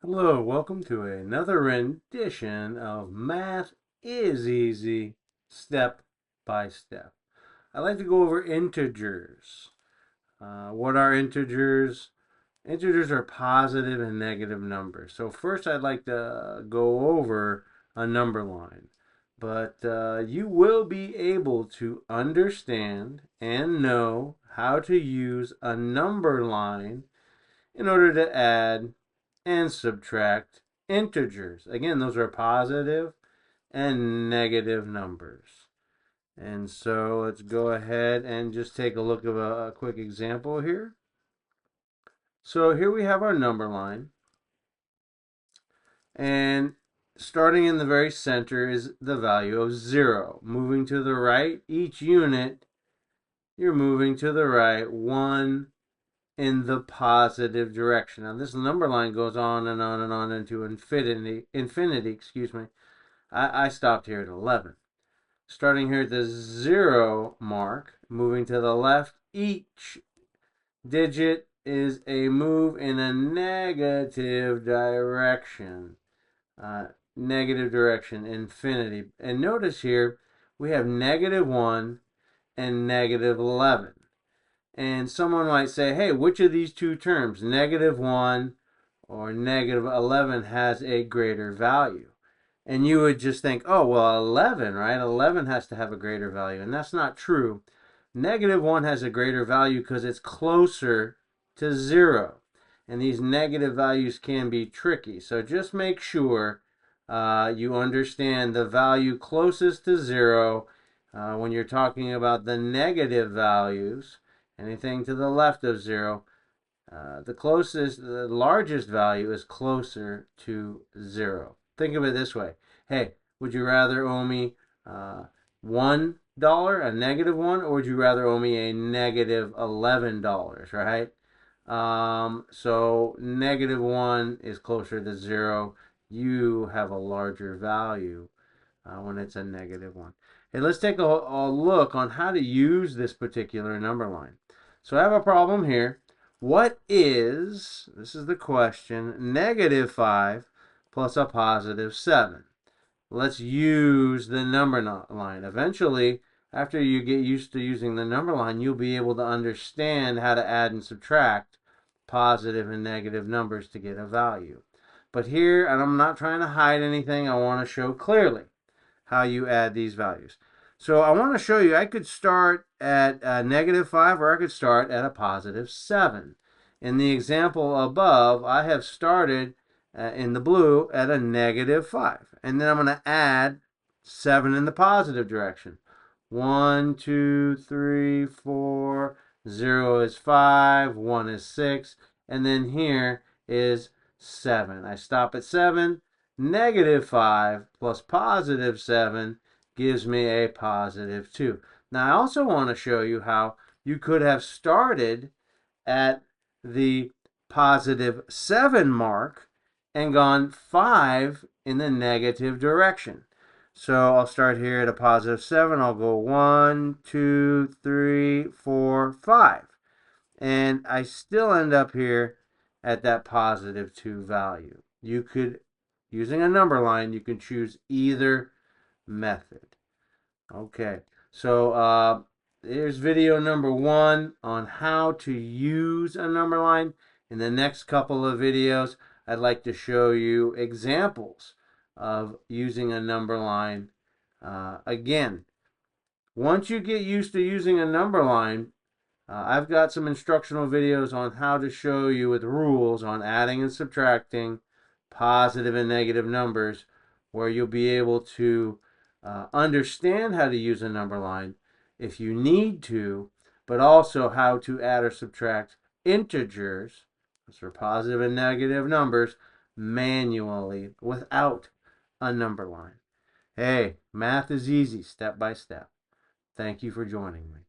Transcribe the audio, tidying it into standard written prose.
Hello, welcome to another rendition of Math is Easy, Step by Step. I like to go over integers. What are integers? Integers are positive and negative numbers. So first I'd like to go over a number line. But you will be able to understand and know how to use a number line in order to add and subtract integers. Again, those are positive and negative numbers. And so let's go ahead and just take a look at a quick example here. So here we have our number line. And starting in the very center is the value of 0. Moving to the right, each unit, you're moving to the right 1 in the positive direction. Now this number line goes on and on and on into infinity, excuse me. I stopped here at 11. Starting here at the 0 mark, moving to the left, each digit is a move in a negative direction. Negative direction, infinity. And notice here, we have -1 and -11. And someone might say, hey, which of these two terms, -1 or -11, has a greater value? And you would just think, oh, well, 11, right? 11 has to have a greater value. And that's not true. -1 has a greater value because it's closer to 0. And these negative values can be tricky. So just make sure you understand the value closest to 0 when you're talking about the negative values. Anything to the left of 0, the largest value is closer to 0. Think of it this way. Hey, would you rather owe me $1, a -1, or would you rather owe me a -$11, right? So -1 is closer to 0. You have a larger value when it's a -1. Hey, let's take a look on how to use this particular number line. So I have a problem here. What is, this is the question, -5 plus a +7? Let's use the number line. Eventually, after you get used to using the number line, you'll be able to understand how to add and subtract positive and negative numbers to get a value. But here, and I'm not trying to hide anything, I want to show clearly how you add these values. So I want to show you, I could start at -5 or I could start at a +7. In the example above, I have started in the blue at a -5. And then I'm going to add 7 in the positive direction. 1, 2, 3, 4, 0 is 5, 1 is 6, and then here is 7. I stop at 7. -5 plus +7 gives me a +2. Now I also want to show you how you could have started at the +7 mark and gone 5 in the negative direction. So I'll start here at a +7. I'll go 1, 2, 3, 4, 5. And I still end up here at that +2 value. You could, using a number line, you can choose either method. Okay, so here's video number 1 on how to use a number line. In the next couple of videos, I'd like to show you examples of using a number line. Again, once you get used to using a number line, I've got some instructional videos on how to show you with rules on adding and subtracting positive and negative numbers, where you'll be able to understand how to use a number line if you need to, but also how to add or subtract integers, those are positive and negative numbers, manually without a number line. Hey, math is easy, step by step. Thank you for joining me.